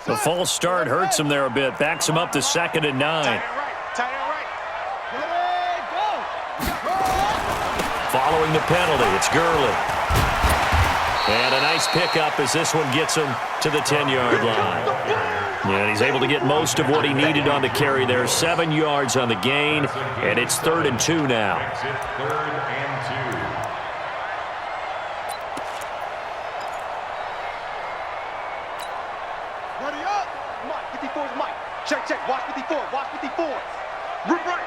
The false start hurts him there a bit. Backs him up to 2nd and 9. Following the penalty, it's Gurley. And a nice pickup as this one gets him to the 10-yard line. And he's able to get most of what he needed on the carry there. 7 yards on the gain, and it's 3rd and 2 now. Check. Watch 54. Rip right.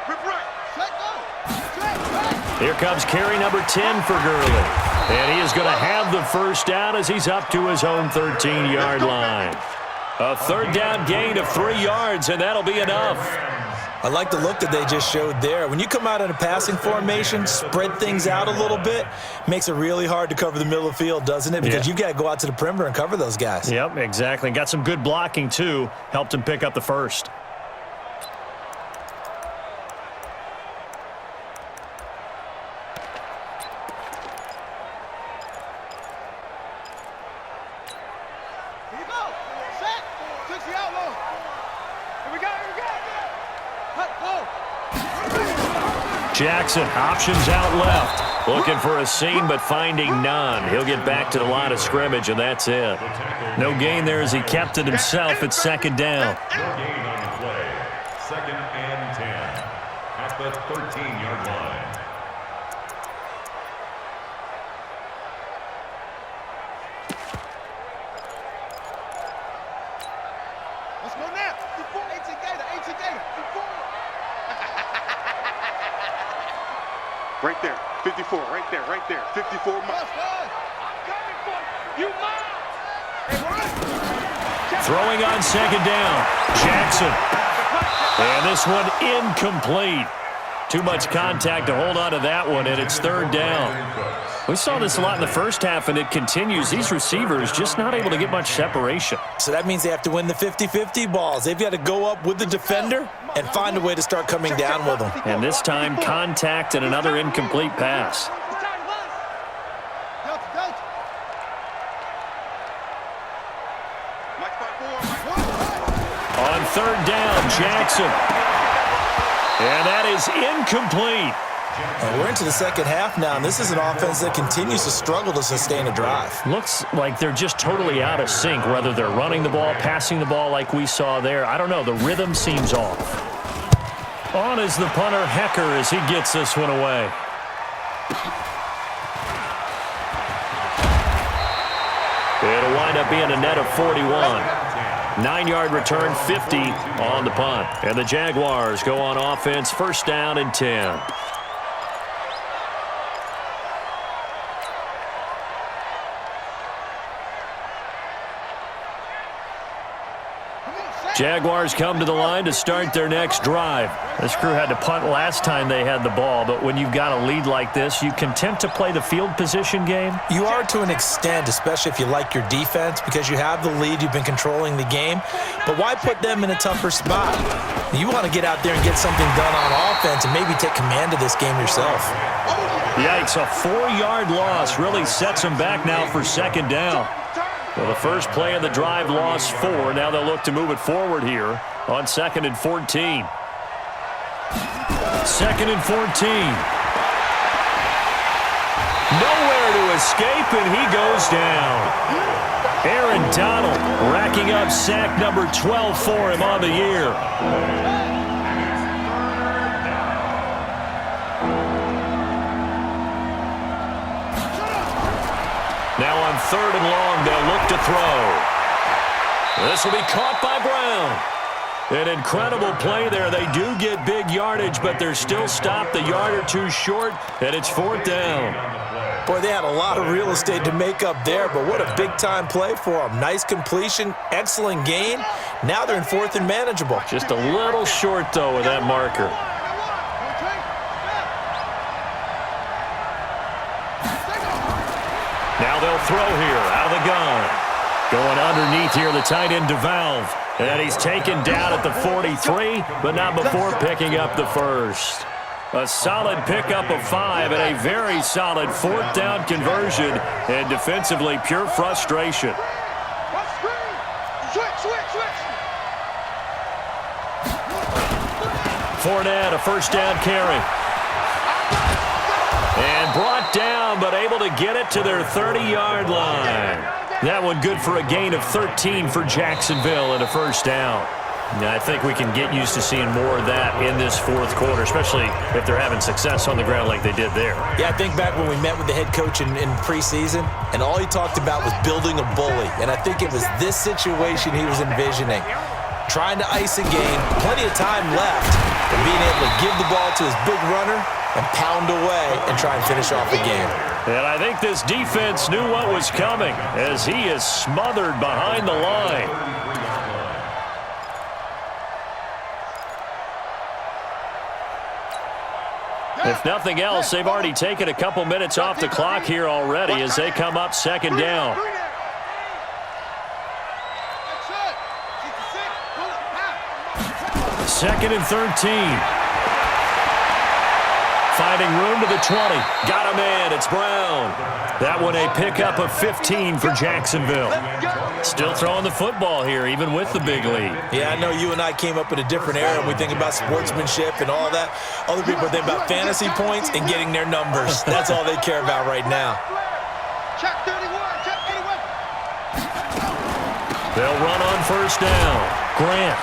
Here comes carry number 10 for Gurley. And he is going to have the first down as he's up to his own 13-yard line. A 3rd down gain of 3 yards, and that'll be enough. I like the look that they just showed there. When you come out in a passing formation, spread things out a little bit, makes it really hard to cover the middle of the field, doesn't it? Because you've got to go out to the perimeter and cover those guys. Yep, exactly. Got some good blocking, too. Helped him pick up the first. Jackson, options out left. Looking for a seam, but finding none. He'll get back to the line of scrimmage, and that's it. No gain there as he kept it himself at 2nd down. No gain on the play. 2nd and 10 at the 13-yard line. Let's go now. 18 Gator. Right there, 54, right there, 54 miles. I'm coming for you, Throwing on 2nd down, Jackson. And this one incomplete. Too much contact to hold on to that one, and it's 3rd down. We saw this a lot in the first half, and it continues. These receivers just not able to get much separation. So that means they have to win the 50-50 balls. They've got to go up with the defender and find a way to start coming down with them. And this time, contact and another incomplete pass. On 3rd down, Jackson. And that is incomplete. And we're into the second half now, and this is an offense that continues to struggle to sustain a drive. Looks like they're just totally out of sync, whether they're running the ball, passing the ball like we saw there. I don't know. The rhythm seems off. On is the punter, Hecker, as he gets this one away. It'll wind up being a net of 41. 9-yard return, 50 on the punt. And the Jaguars go on offense, 1st down and 10. Jaguars come to the line to start their next drive. This crew had to punt last time they had the ball, but when you've got a lead like this, you content to play the field position game? You are to an extent, especially if you like your defense, because you have the lead, you've been controlling the game. But why put them in a tougher spot? You want to get out there and get something done on offense and maybe take command of this game yourself. Yikes, a 4-yard loss really sets them back now for 2nd down. Well, the first play of the drive lost 4. Now they'll look to move it forward here on 2nd and 14. 2nd and 14. Nowhere to escape, and he goes down. Aaron Donald racking up sack number 12 for him on the year. Now on 3rd and long, they'll look to throw. This will be caught by Brown. An incredible play there. They do get big yardage, but they're still stopped a yard or two short, and it's 4th down. Boy, they had a lot of real estate to make up there, but what a big-time play for them. Nice completion, excellent gain. Now they're in 4th and manageable. Just a little short, though, with that marker. Now they'll throw here out of the gun. Going underneath here, the tight end DeValve. And he's taken down at the 43, but not before picking up the first. A solid pickup of 5 and a very solid 4th down conversion. And defensively, pure frustration. Fournette, a first down carry. And brought down, but able to get it to their 30-yard line. That one good for a gain of 13 for Jacksonville and a first down. Now, I think we can get used to seeing more of that in this fourth quarter, especially if they're having success on the ground like they did there. Yeah, I think back when we met with the head coach in preseason, and all he talked about was building a bully. And I think it was this situation he was envisioning. Trying to ice a game, plenty of time left, and being able to give the ball to his big runner and pound away and try and finish off the game. And I think this defense knew what was coming as he is smothered behind the line. If nothing else, they've already taken a couple minutes off the clock here already as they come up second down. Second and 13. Finding room to the 20. Got him in. It's Brown. That one a pickup of 15 for Jacksonville. Still throwing the football here, even with the big lead. Yeah, I know you and I came up in a different era and we think about sportsmanship and all that. Other people think about fantasy points and getting their numbers. That's all they care about right now. Check 31, check 81. They'll run on first down. Grant.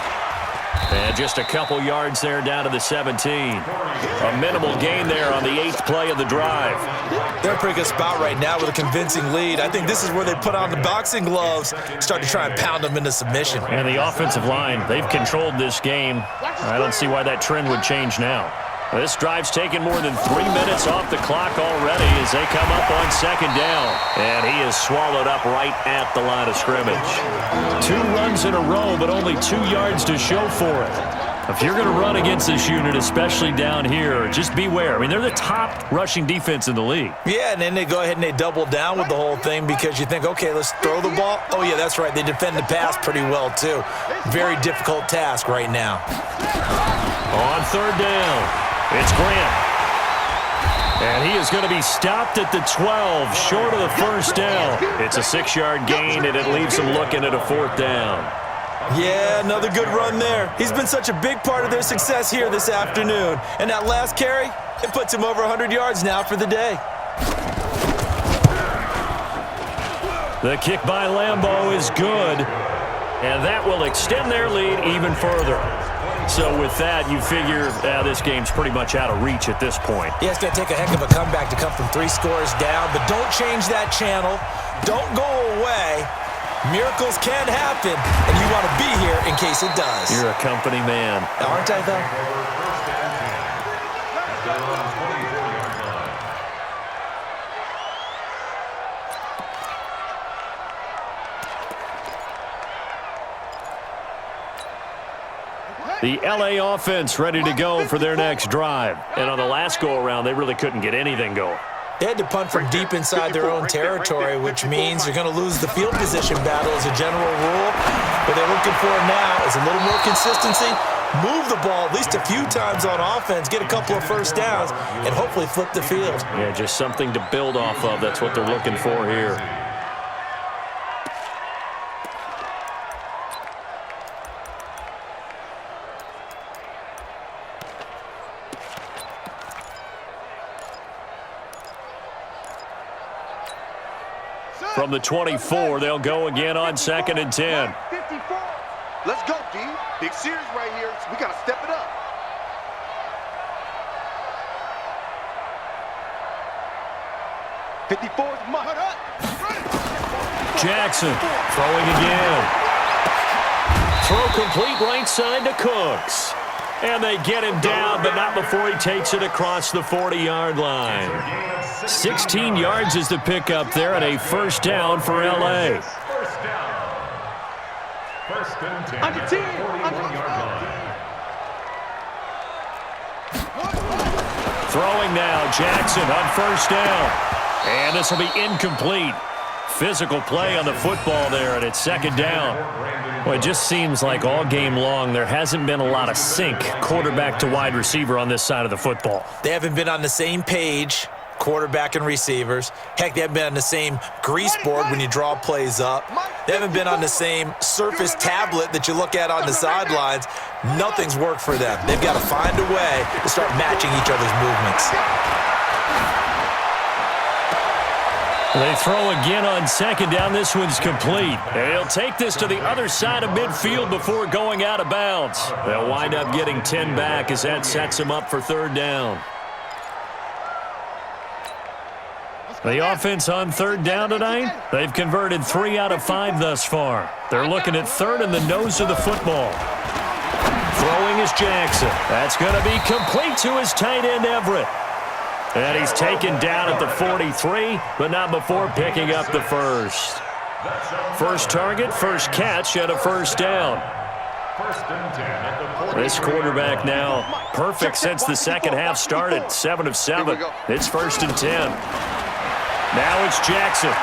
And just a couple yards there down to the 17. A minimal gain there on the 8th play of the drive. They're in a pretty good spot right now with a convincing lead. I think this is where they put on the boxing gloves, start to try and pound them into submission. And the offensive line, they've controlled this game. I don't see why that trend would change now. This drive's taken more than 3 minutes off the clock already as they come up on second down. And he is swallowed up right at the line of scrimmage. 2 runs in a row, but only 2 yards to show for it. If you're going to run against this unit, especially down here, just beware. I mean, they're the top rushing defense in the league. Yeah, and then they go ahead and they double down with the whole thing because you think, okay, let's throw the ball. Oh, yeah, that's right. They defend the pass pretty well, too. Very difficult task right now. On third down. It's Grant. And he is going to be stopped at the 12, short of the first down. It's a 6-yard gain, and it leaves him looking at a 4th down. Yeah, another good run there. He's been such a big part of their success here this afternoon. And that last carry, it puts him over 100 yards now for the day. The kick by Lambeau is good, and that will extend their lead even further. So with that, you figure this game's pretty much out of reach at this point. Yeah, it's going to take a heck of a comeback to come from 3 scores down, but don't change that channel. Don't go away. Miracles can happen, and you want to be here in case it does. You're a company man. Aren't I, though? The L.A. offense ready to go for their next drive. And on the last go-around, they really couldn't get anything going. They had to punt from deep inside their own territory, which means you're going to lose the field position battle as a general rule. What they're looking for now is a little more consistency, move the ball at least a few times on offense, get a couple of first downs, and hopefully flip the field. Yeah, just something to build off of. That's what they're looking for here. From the 24, they'll go again on 2nd and 10. 54. Let's go, D. Big series right here. We got to step it up. '54's must. Jackson throwing again. Throw complete right side to Cooks. And they get him down, but not before he takes it across the 40-yard line. 16 yards is the pickup there, and a first down for L.A. First down. First and 10. Under 10. 41-yard line. Throwing now, Jackson on first down. And this will be incomplete. Physical play on the football there, and it's 2nd down. Well, it just seems like all game long there hasn't been a lot of sync quarterback to wide receiver on this side of the football. They haven't been on the same page. quarterback and receivers. Heck, they haven't been on the same grease board when you draw plays up. They haven't been on the same Surface tablet that you look at on the sidelines. Nothing's worked for them. They've got to find a way to start matching each other's movements. They throw again on second down. This one's complete. And he'll take this to the other side of midfield before going out of bounds. They'll wind up getting 10 back as that sets them up for third down. The offense on third down tonight, they've converted 3 out of 5 thus far. They're looking at third in the nose of the football. Throwing is Jackson. That's going to be complete to his tight end, Everett. And he's taken down at the 43, but not before picking up the first. First target, first catch, and a first down. This quarterback now perfect since the second half started. 7 of 7. It's 1st and 10. Now it's Jackson.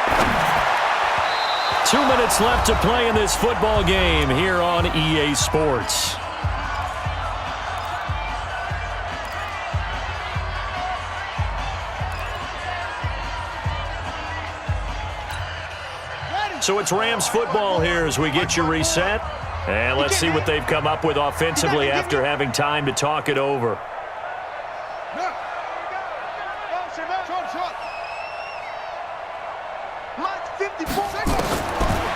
2 minutes left to play in this football game here on EA Sports. So it's Rams football here as we get you reset. And let's see what they've come up with offensively after having time to talk it over.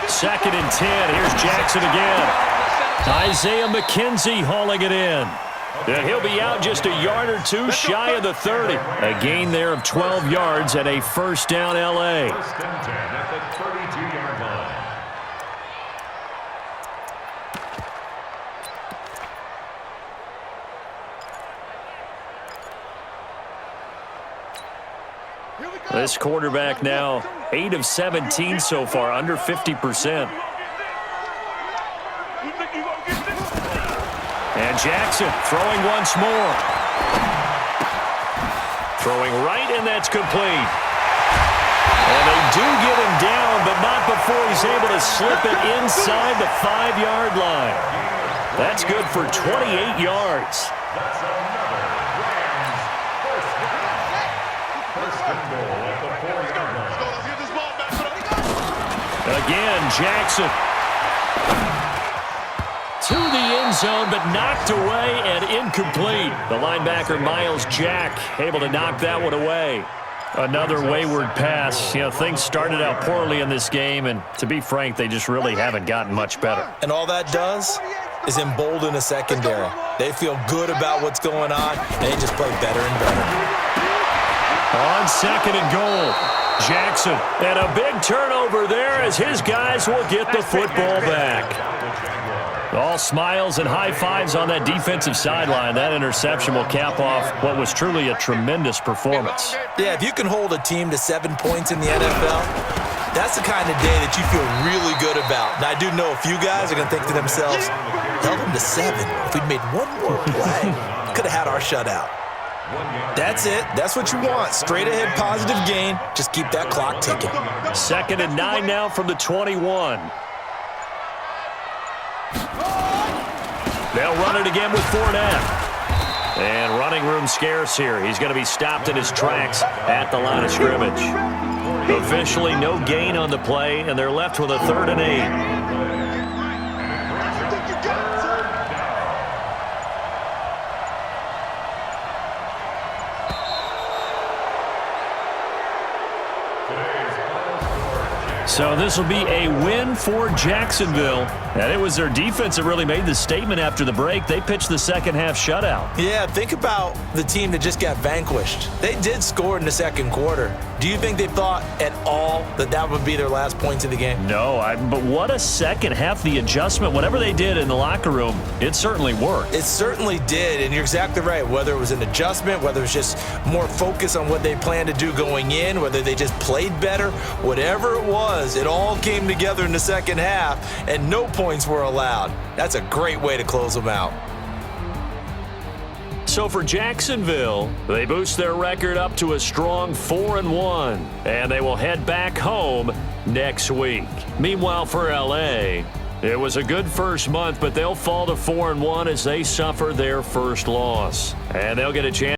Second and 10. Here's Jackson again. Isaiah McKenzie hauling it in. And he'll be out just a yard or two shy of the 30. A gain there of 12 yards and a first down L.A. First and 10 at the 32-yard line. This quarterback now 8 of 17 so far, under 50%. And Jackson throwing once more. Throwing right, and that's complete. And they do get him down, but not before he's able to slip it inside the 5-yard line. That's good for 28 yards. That's another Rams first and goal at the 4-yard line. Again, Jackson. To the end zone, but knocked away and incomplete. The linebacker, Miles Jack, able to knock that one away. Another wayward pass. You know, things started out poorly in this game, and to be frank, they just really haven't gotten much better. And all that does is embolden the secondary. They feel good about what's going on, and they just play better and better. On second and goal, Jackson. And a big turnover there as his guys will get the football back. All smiles and high fives on that defensive sideline. That interception will cap off what was truly a tremendous performance. Yeah, if you can hold a team to 7 points in the NFL, that's the kind of day that you feel really good about. And I do know a few guys are going to think to themselves, held them to 7. If we'd made one more play, could have had our shutout. That's it. That's what you want. Straight ahead positive gain. Just keep that clock ticking. 2nd and 9 now from the 21. They'll run it again with Fournette. And running room scarce here. He's going to be stopped in his tracks at the line of scrimmage. Officially no gain on the play, and they're left with a 3rd and 8. So this will be a win for Jacksonville. And it was their defense that really made the statement after the break. They pitched the second half shutout. Yeah, think about the team that just got vanquished. They did score in the second quarter. Do you think they thought at all that that would be their last points of the game? No, but what a second half. The adjustment, whatever they did in the locker room, it certainly worked. It certainly did, and you're exactly right. Whether it was an adjustment, whether it was just more focus on what they planned to do going in, whether they just played better, whatever it was, it all came together in the second half, and no points were allowed. That's a great way to close them out. So for Jacksonville, they boost their record up to a strong 4-1, and they will head back home next week. Meanwhile, for L.A., it was a good first month, but they'll fall to 4-1 as they suffer their first loss. And they'll get a chance